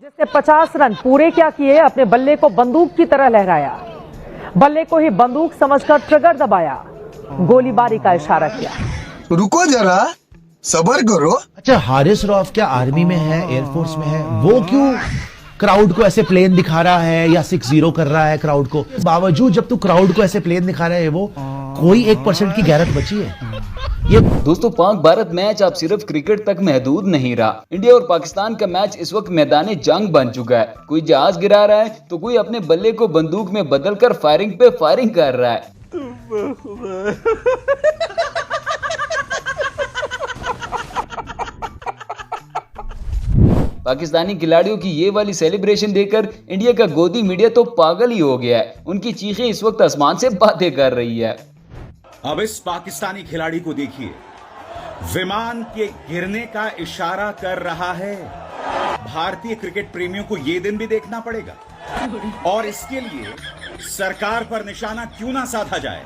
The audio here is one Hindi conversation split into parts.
जिसने 50 रन पूरे क्या किए, अपने बल्ले को बंदूक की तरह लहराया, बल्ले को ही बंदूक समझकर ट्रिगर दबाया, गोलीबारी का इशारा किया। रुको जरा, सब्र करो। अच्छा, हारिस रऊफ क्या आर्मी में है, एयरफोर्स में है? वो क्यों क्राउड को ऐसे प्लेन दिखा रहा है या 6-0 कर रहा है क्राउड को? बावजूद जब तू क्राउड को ऐसे प्लेन दिखा रहा है, वो कोई 1% की गैरत बची है? ये दोस्तों, पाक भारत मैच अब सिर्फ क्रिकेट तक महदूद नहीं रहा। इंडिया और पाकिस्तान का मैच इस वक्त मैदान जंग बन चुका है। कोई जहाज गिरा रहा है तो कोई अपने बल्ले को बंदूक में बदलकर फायरिंग पे फायरिंग कर रहा है। पाकिस्तानी खिलाड़ियों की ये वाली सेलिब्रेशन देखकर इंडिया का गोदी मीडिया तो पागल ही हो गया है। उनकी चीखें इस वक्त आसमान से बातें कर रही है। अब इस पाकिस्तानी खिलाड़ी को देखिए, विमान के गिरने का इशारा कर रहा है। भारतीय क्रिकेट प्रेमियों को यह दिन भी देखना पड़ेगा और इसके लिए सरकार पर निशाना क्यों ना साधा जाए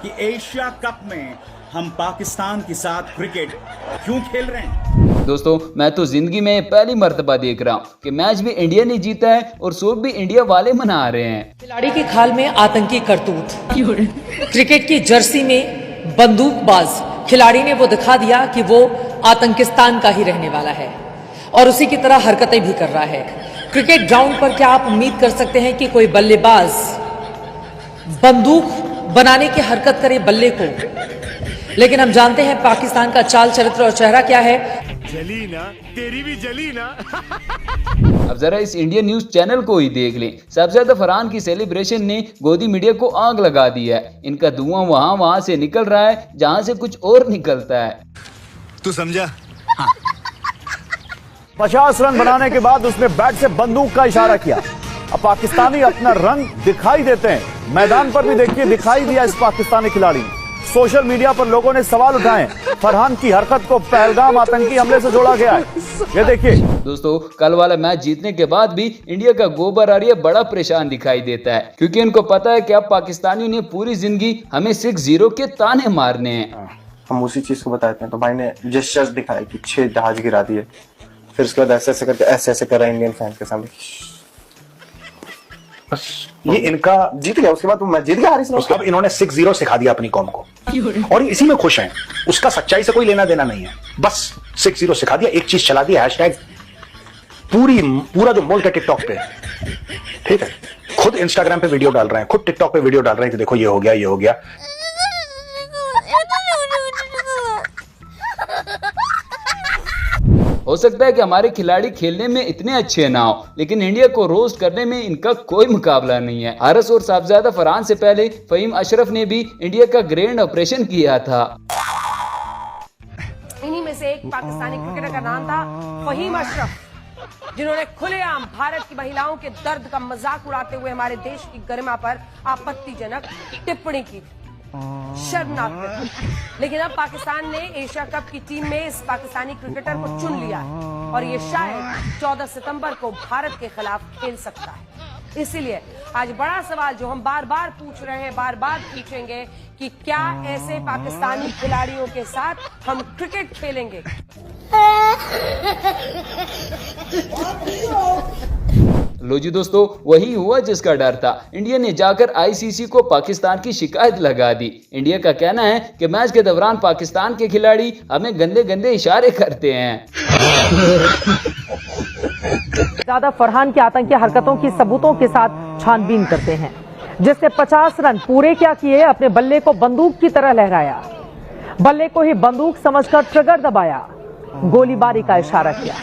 कि एशिया कप में हम पाकिस्तान के साथ क्रिकेट क्यों खेल रहे हैं। दोस्तों, मैं तो जिंदगी में पहली मर्तबा देख रहा हूँ कि मैच भी इंडिया ने जीता है और शोक भी इंडिया वाले मना रहे हैं। खिलाड़ी की खाल में आतंकी करतूत, क्रिकेट की जर्सी में बंदूकबाज खिलाड़ी ने वो दिखा दिया कि वो आतंकिस्तान का ही रहने वाला है और उसी की तरह हरकतें भी कर रहा है। क्रिकेट ग्राउंड पर क्या आप उम्मीद कर सकते हैं कि कोई बल्लेबाज बंदूक बनाने की हरकत करे बल्ले को? लेकिन हम जानते हैं पाकिस्तान का चाल चरित्र और चेहरा क्या है। जली ना, तेरी भी जली ना। अब जरा इस इंडियन न्यूज चैनल को ही देख लें। सबसे फरहान की सेलिब्रेशन ने गोदी मीडिया को आग लगा दी है। इनका धुआं वहां से निकल रहा है जहां से कुछ और निकलता है। तू समझा? 50 रन बनाने के बाद उसने बैट से बंदूक का इशारा किया। अब पाकिस्तानी अपना रंग दिखाई देते हैं। मैदान पर भी देखिए, दिखाई दिया इस पाकिस्तानी खिलाड़ी। सोशल मीडिया पर लोगों ने सवाल उठाए। फरहान की हरकत को पहलगाम आतंकी हमले से जोड़ा गया है। ये देखिए दोस्तों, कल वाला मैच जीतने के बाद भी इंडिया का गोबर आर्य बड़ा परेशान दिखाई देता है, क्योंकि उनको पता है कि अब पाकिस्तानियों ने पूरी जिंदगी हमें 6-0 के ताने मारने हैं। हम उसी चीज को बताते हैं, तो भाई ने जेस्चर्स दिखाए कि 6 जहाज गिरा दिए, फिर उसके बाद ऐसे करके ऐसे करा इंडियन फैन के सामने। ये इनका जीत गया। उसके बाद मैं जीत गया हारिस रऊफ। अब इन्होंने 6-0 सिखा दिया अपनी कौम को और इसी में खुश हैं। उसका सच्चाई से कोई लेना देना नहीं है, बस 6-0 सिखा दिया, एक चीज चला दिया, हैशटैग पूरा जो मुल्क है टिकटॉक पे, ठीक है, खुद इंस्टाग्राम पे वीडियो डाल रहे हैं, खुद टिकटॉक पे वीडियो डाल रहे हैं कि देखो ये हो गया, ये हो गया। हो सकता है कि हमारे खिलाड़ी खेलने में इतने अच्छे ना हो, लेकिन इंडिया को रोस्ट करने में इनका कोई मुकाबला नहीं है। हारिस और साहबजादा फरहान से पहले फहीम अशरफ ने भी इंडिया का ग्रैंड ऑपरेशन किया था। इन्हीं में से एक पाकिस्तानी क्रिकेटर का नाम था फहीम अशरफ, जिन्होंने खुलेआम भारत की महिलाओं के दर्द का मजाक उड़ाते हुए हमारे देश की गरिमा पर आपत्तिजनक टिप्पणी की। शर्मनाक। लेकिन अब पाकिस्तान ने एशिया कप की टीम में इस पाकिस्तानी क्रिकेटर को चुन लिया है और ये शायद 14 सितंबर को भारत के खिलाफ खेल सकता है। इसीलिए आज बड़ा सवाल जो हम बार बार पूछ रहे हैं, बार बार पूछेंगे कि क्या ऐसे पाकिस्तानी खिलाड़ियों के साथ हम क्रिकेट खेलेंगे? लो जी दोस्तों, वही हुआ जिसका डर था। इंडिया ने जाकर आईसीसी को पाकिस्तान की शिकायत लगा दी। इंडिया का कहना है कि मैच के दौरान पाकिस्तान के खिलाड़ी हमें गंदे गंदे इशारे करते हैं। ज्यादा फरहान की आतंकी हरकतों की सबूतों के साथ छानबीन करते हैं। जिसने 50 रन पूरे क्या किए, अपने बल्ले को बंदूक की तरह लहराया, बल्ले को ही बंदूक समझकर ट्रिगर दबाया, गोलीबारी का इशारा किया।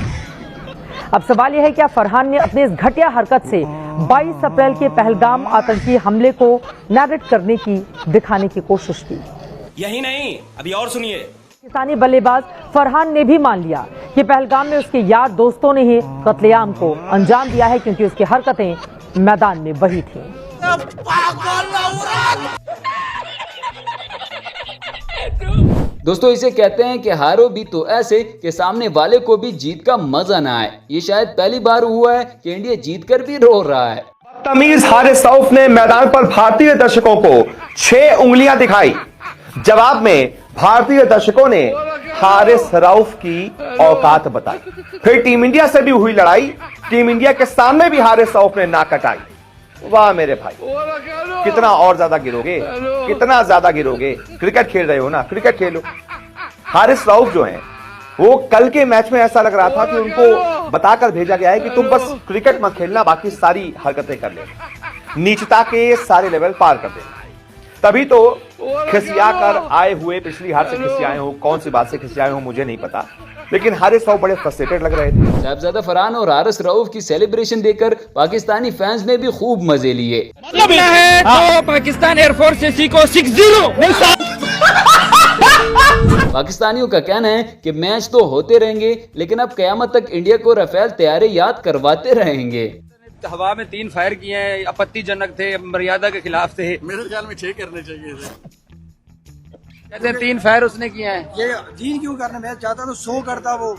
अब सवाल यह है, क्या फरहान ने अपने इस घटिया हरकत से 22 अप्रैल के पहलगाम आतंकी हमले को नैरेट करने की, दिखाने की कोशिश की? यही नहीं, अभी और सुनिए। पाकिस्तानी बल्लेबाज फरहान ने भी मान लिया कि पहलगाम में उसके यार दोस्तों ने ही कत्लेआम को अंजाम दिया है, क्योंकि उसकी हरकतें मैदान में वही थी। दोस्तों, इसे कहते हैं कि हारो भी तो ऐसे कि सामने वाले को भी जीत का मजा ना आए। ये शायद पहली बार हुआ है कि इंडिया जीतकर भी रो रहा है। तमीज हारिस रऊफ ने मैदान पर भारतीय दर्शकों को 6 उंगलियां दिखाई। जवाब में भारतीय दर्शकों ने हारिस रऊफ की औकात बताई। फिर टीम इंडिया से भी हुई लड़ाई, टीम इंडिया के सामने भी हारिस रऊफ ने नाक कटाई। वाह मेरे भाई, कितना और ज्यादा गिरोगे, कितना ज्यादा गिरोगे। क्रिकेट खेल रहे हो ना, क्रिकेट खेलो। हारिस रऊफ जो हैं, वो कल के मैच में ऐसा लग रहा था कि उनको बताकर भेजा गया है कि तुम बस क्रिकेट मत खेलना, बाकी सारी हरकतें कर लेना, नीचता के सारे लेवल पार कर देना। तभी तो खिसिया कर आए हुए, पिछली हार से खिसियाए हो, कौन सी बात से खिसियाए हो मुझे नहीं पता, लेकिन हारिस रऊफ बड़े फ्रस्ट्रेटेड लग रहे थे। साहिबजादा फरहान और हारिस रऊफ की सेलिब्रेशन देखकर पाकिस्तानी फैंस ने भी खूब मजे लिए। तो पाकिस्तान एयरफोर्स से सीखो 6-0। पाकिस्तानियों का कहना है कि मैच तो होते रहेंगे, लेकिन अब कयामत तक इंडिया को राफेल तैयारी याद करवाते रहेंगे। हवा में 3 फायर किए हैं, आपत्तिजनक थे, मर्यादा के खिलाफ थे। मेरे ख्याल में 6 करने चाहिए थे। कहते हैं 3 फायर उसने किए हैं। ये 3 क्यों करने, मैं चाहता तो 100 करता वो।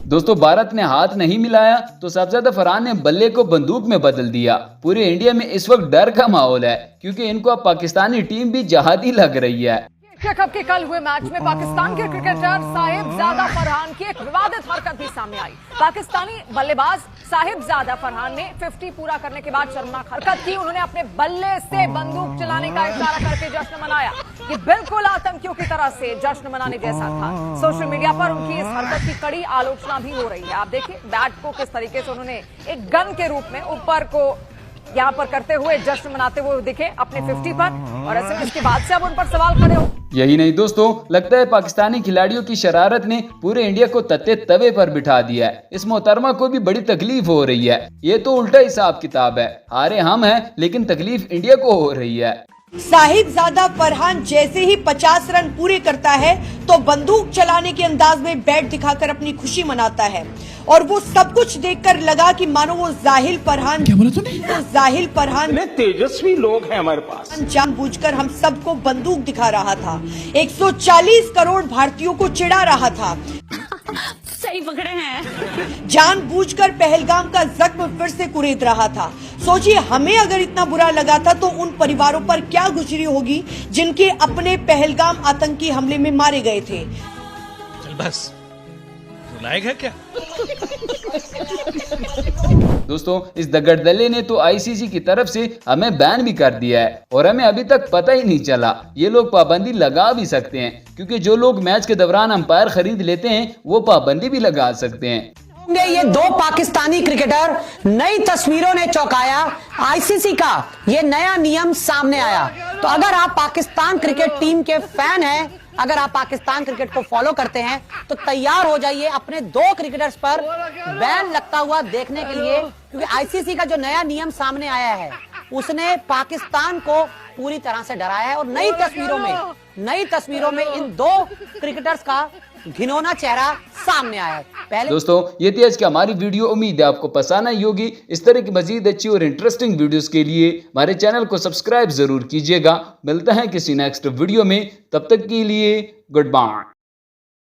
दोस्तों, भारत ने हाथ नहीं मिलाया तो साहिबजादा फरहान ने बल्ले को बंदूक में बदल दिया। पूरे इंडिया में इस वक्त डर का माहौल है, क्योंकि इनको अब पाकिस्तानी टीम भी जहादी लग रही है। एशिया कप के कल हुए मैच में पाकिस्तान के क्रिकेटर साहिबजादा फरहान की एक विवादित हरकत भी सामने आई। पाकिस्तानी बल्लेबाज साहिबजादा फरहान ने 50 पूरा करने के बाद शर्मनाक हरकत की। उन्होंने अपने बल्ले से बंदूक चलाने का इशारा करके जश्न मनाया। ये बिल्कुल आतंकियों की तरह से जश्न मनाने जैसा था। सोशल मीडिया पर उनकी इस हरकत की कड़ी आलोचना भी हो रही है। आप देखिए बैट को किस तरीके से उन्होंने एक गन के रूप में ऊपर को यहाँ पर करते हुए जश्न मनाते हुए दिखे अपने 50 पर, और ऐसे इसके बाद से अब उन पर सवाल खड़े हो। यही नहीं दोस्तों, लगता है पाकिस्तानी खिलाड़ियों की शरारत ने पूरे इंडिया को तत्ते तवे पर बिठा दिया है। इस मोहतरमा को भी बड़ी तकलीफ हो रही है। ये तो उल्टा हिसाब किताब है, हारे हम हैं लेकिन तकलीफ इंडिया को हो रही है। साहिबजादा फरहान जैसे ही 50 रन पूरे करता है तो बंदूक चलाने के अंदाज में बैट दिखाकर अपनी खुशी मनाता है, और वो सब कुछ देखकर लगा कि मानो वो जाहिल फरहान, क्या बोला तूने? तो जाहिल फरहान, तेजस्वी लोग हैं हमारे पास, जानबूझकर हम सबको बंदूक दिखा रहा था, 140 करोड़ भारतीयों को चिढ़ा रहा था, सही पकड़े हैं, जानबूझकर पहलगाम का जख्म फिर से कुरेद रहा था। सोचिए, हमें अगर इतना बुरा लगा था तो उन परिवारों पर क्या गुजरी होगी जिनके अपने पहलगाम आतंकी हमले में मारे गए थे। चल बस, रुलाएगा क्या? दोस्तों, इस दगड़दल्ले ने तो आईसीसी की तरफ से हमें बैन भी कर दिया है, और हमें अभी तक पता ही नहीं चला। ये लोग पाबंदी लगा भी सकते हैं, क्योंकि जो लोग मैच के दौरान अंपायर खरीद लेते हैं वो पाबंदी भी लगा सकते हैं। ये 2 पाकिस्तानी क्रिकेटर, नई तस्वीरों ने चौंकाया। आईसीसी का ये नया नियम सामने आया, तो अगर आप पाकिस्तान क्रिकेट टीम के फैन हैं, अगर आप पाकिस्तान क्रिकेट को फॉलो करते हैं, तो तैयार हो जाइए अपने 2 क्रिकेटर्स पर बैन लगता हुआ देखने के लिए, क्योंकि आईसीसी का जो नया नियम सामने आया है उसने पाकिस्तान को पूरी तरह से डराया है। और नई तस्वीरों में इन 2 क्रिकेटर्स का घिनौना चेहरा सामने आया है। पहले दोस्तों, ये थी आज की हमारी वीडियो। उम्मीद है आपको पसंद आई होगी। इस तरह की मजीद अच्छी और इंटरेस्टिंग वीडियोस के लिए हमारे चैनल को सब्सक्राइब जरूर कीजिएगा। मिलते हैं किसी नेक्स्ट वीडियो में, तब तक के लिए गुड बाय।